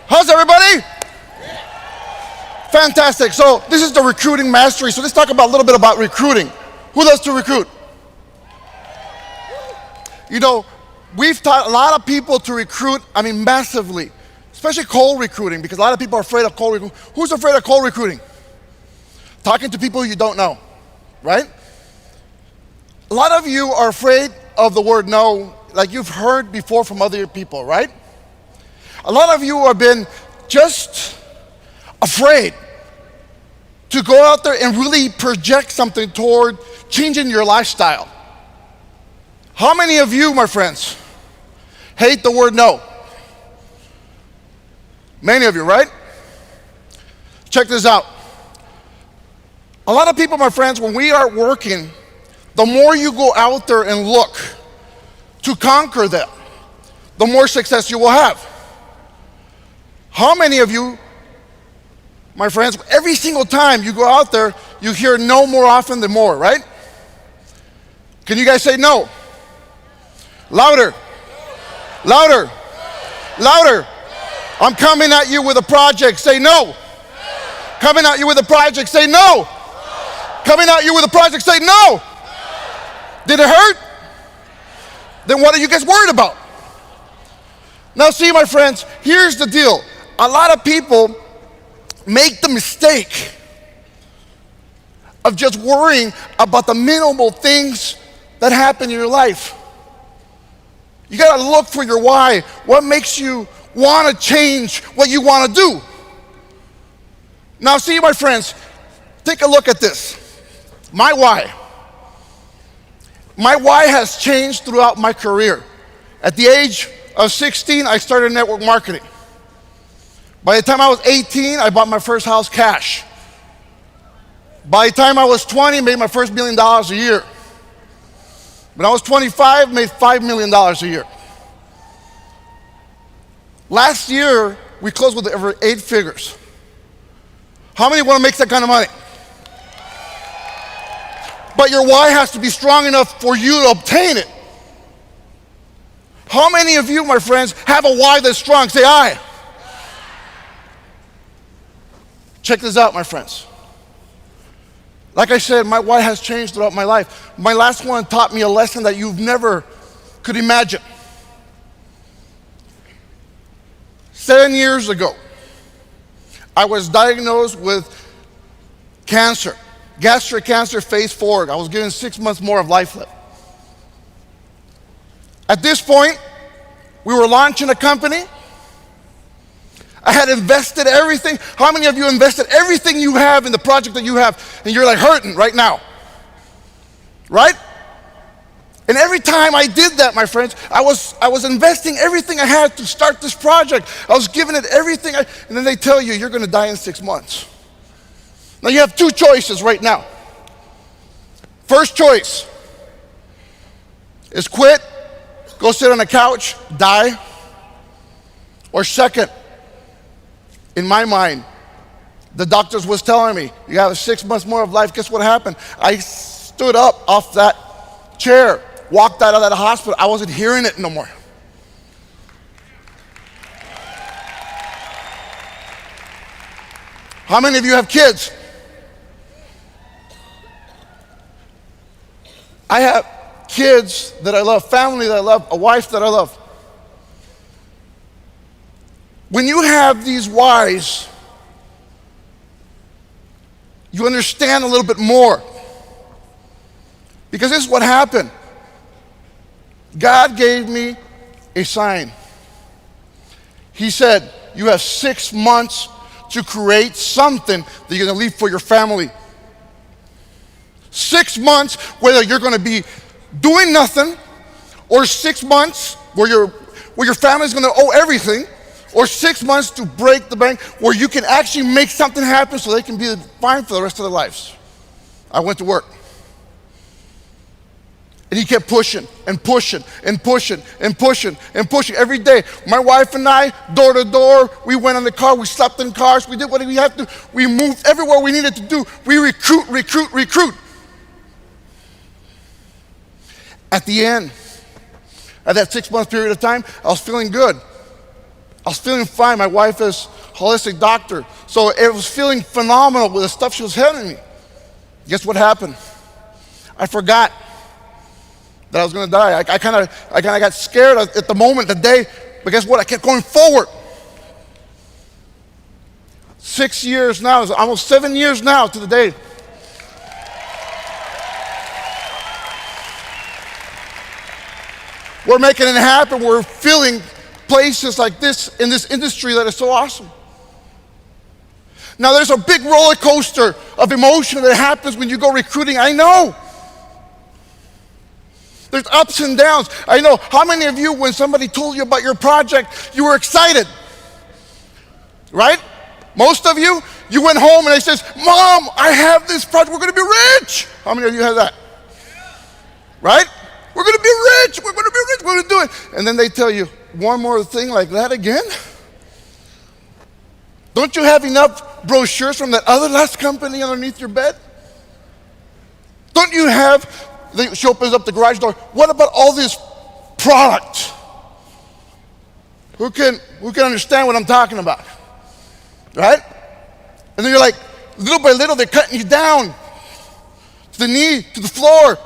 How's everybody? Fantastic. So this is the recruiting mastery. So let's talk about a little bit about recruiting. Who loves to recruit? You know, we've taught a lot of people to recruit, massively, especially cold recruiting, because a lot of people are afraid of cold recruiting. Who's afraid of cold recruiting? Talking to people you don't know, right? A lot of you are afraid of the word no, like you've heard before from other people, right? A lot of you have been just afraid to go out there and really project something toward changing your lifestyle. How many of you, my friends, hate the word no? Many of you, right? Check this out. A lot of people, my friends, when we are working, the more you go out there and look to conquer them, the more success you will have. How many of you, my friends, every single time you go out there, you hear no more often than more, right? Can you guys say no? Louder. Louder. Louder. I'm coming at you with a project, say no. Coming at you with a project, say no. Coming at you with a project, say no. Did it hurt? Then what are you guys worried about? Now see, my friends, here's the deal. A lot of people make the mistake of just worrying about the minimal things that happen in your life. You gotta look for your why. What makes you wanna change what you wanna do? Now see, my friends, take a look at this. My why. My why has changed throughout my career. At the age of 16, I started network marketing. By the time I was 18, I bought my first house cash. By the time I was 20, made my first $1 million a year. When I was 25, made $5 million a year. Last year, we closed with over 8 figures. How many want to make that kind of money? But your why has to be strong enough for you to obtain it. How many of you, my friends, have a why that's strong? Say I. Check this out, my friends. Like I said, my why has changed throughout my life. My last one taught me a lesson that you've never could imagine. 7 years ago, I was diagnosed with cancer, gastric cancer phase 4. I was given 6 months more of life left. At this point, we were launching a company. I had invested everything. How many of you invested everything you have in the project that you have, and you're like hurting right now? Right? And every time I did that, my friends, I was investing everything I had to start this project. I was giving it everything, and then they tell you, you're gonna die in 6 months. Now you have 2 choices right now. First choice is quit, go sit on a couch, die. Or second, in my mind, the doctors was telling me, you have 6 months more of life. Guess what happened? I stood up off that chair, walked out of that hospital. I wasn't hearing it no more. How many of you have kids? I have kids that I love, family that I love, a wife that I love. When you have these whys, you understand a little bit more. Because this is what happened. God gave me a sign. He said, you have 6 months to create something that you're gonna leave for your family. 6 months, whether you're gonna be doing nothing, or 6 months where your family's gonna owe everything, or 6 months to break the bank where you can actually make something happen so they can be fine for the rest of their lives. I went to work. And he kept pushing and pushing and pushing and pushing and pushing every day. My wife and I, door to door, we went in the car, we slept in cars, we did what we had to. We moved everywhere we needed to do. We recruit. At the end of that 6 month period of time, I was feeling good. I was feeling fine. My wife is a holistic doctor, so it was feeling phenomenal with the stuff she was telling me. Guess what happened? I forgot that I was going to die. I kind of got scared at the moment, the day, but guess what? I kept going forward. 6 years now, it's almost 7 years now to the day. We're making it happen. We're filling places like this in this industry that is so awesome. Now, there's a big roller coaster of emotion that happens when you go recruiting. I know. There's ups and downs. I know. How many of you, when somebody told you about your project, you were excited? Right? Most of you, you went home and they says, Mom, I have this project. We're going to be rich. How many of you have that? Right? We're going to be rich. We're going to be rich. We're going to do it. And then they tell you one more thing like that again? Don't you have enough brochures from that other last company underneath your bed? Don't you have, she opens up the garage door, what about all this product? Who can understand what I'm talking about? Right? And then you're like, little by little, they're cutting you down to the knee, to the floor.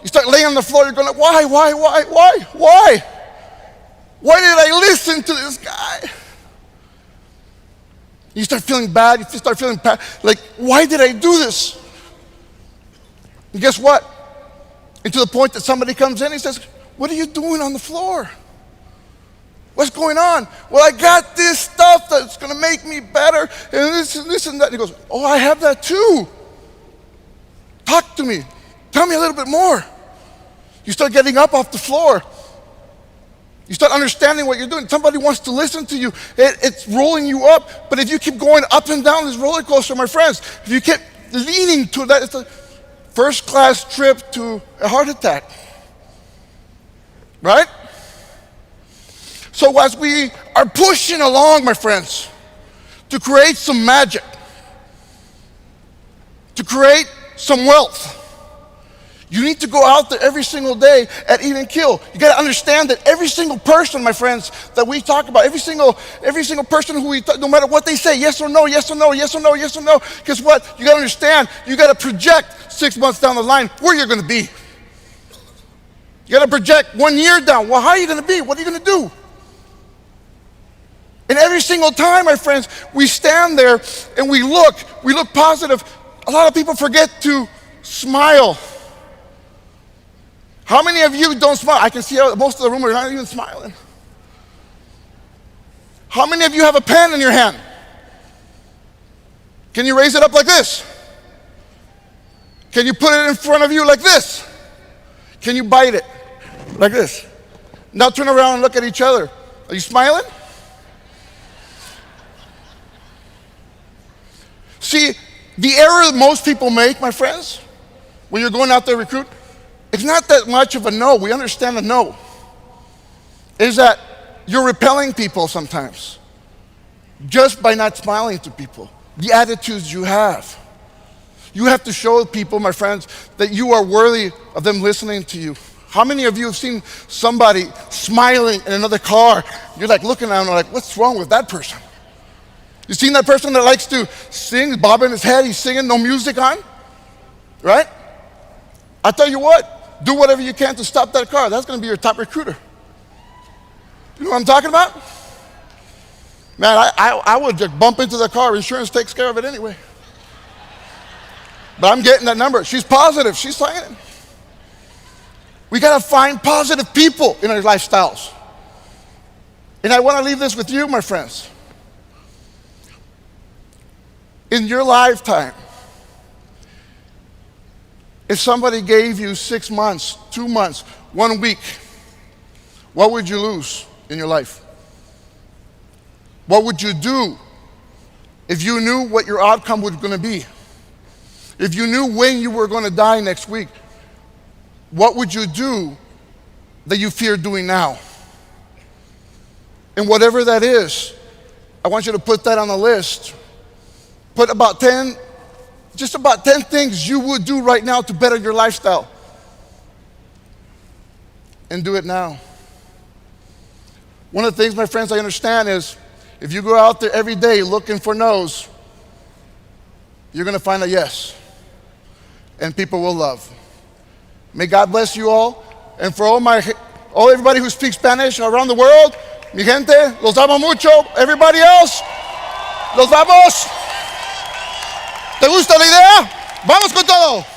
You start laying on the floor, you're going like, why? Why did I listen to this guy? You start feeling bad, you start feeling like, why did I do this? And guess what? And to the point that somebody comes in and says, what are you doing on the floor? What's going on? Well, I got this stuff that's going to make me better, and this and that. And he goes, oh, I have that too. Talk to me. Tell me a little bit more. You start getting up off the floor. You start understanding what you're doing. Somebody wants to listen to you. It's rolling you up. But if you keep going up and down this roller coaster, my friends, if you keep leaning to that, it's a first-class trip to a heart attack. Right? So as we are pushing along, my friends, to create some magic, to create some wealth, you need to go out there every single day and eat and kill. You got to understand that every single person, my friends, that we talk about, every single person who no matter what they say, yes or no, yes or no, yes or no, yes or no, guess what? You got to understand, you got to project 6 months down the line where you're going to be. You got to project 1 year down. Well, how are you going to be? What are you going to do? And every single time, my friends, we stand there and we look positive. A lot of people forget to smile. How many of you don't smile? I can see most of the room are not even smiling. How many of you have a pen in your hand? Can you raise it up like this? Can you put it in front of you like this? Can you bite it like this? Now turn around and look at each other. Are you smiling? See, the error that most people make, my friends, when you're going out there to recruit, it's not that much of a no. We understand a no. Is that you're repelling people sometimes just by not smiling to people. The attitudes you have. You have to show people, my friends, that you are worthy of them listening to you. How many of you have seen somebody smiling in another car? You're like looking at them like, what's wrong with that person? You seen that person that likes to sing, bobbing his head, he's singing, no music on? Right? I tell you what, do whatever you can to stop that car. That's going to be your top recruiter. You know what I'm talking about? Man, I would just bump into the car. Insurance takes care of it anyway. But I'm getting that number. She's positive. She's saying it. We got to find positive people in our lifestyles. And I want to leave this with you, my friends. In your lifetime, if somebody gave you 6 months, 2 months, 1 week, what would you lose in your life? What would you do if you knew what your outcome was going to be? If you knew when you were going to die next week, what would you do that you fear doing now? And whatever that is, I want you to put that on the list. Put about 10 things you would do right now to better your lifestyle. And do it now. One of the things, my friends, I understand is if you go out there every day looking for no's, you're going to find a yes. And people will love. May God bless you all. And for all everybody who speaks Spanish around the world, mi gente, los amo mucho. Everybody else, los vamos. ¿Te gusta la idea? Vamos con todo.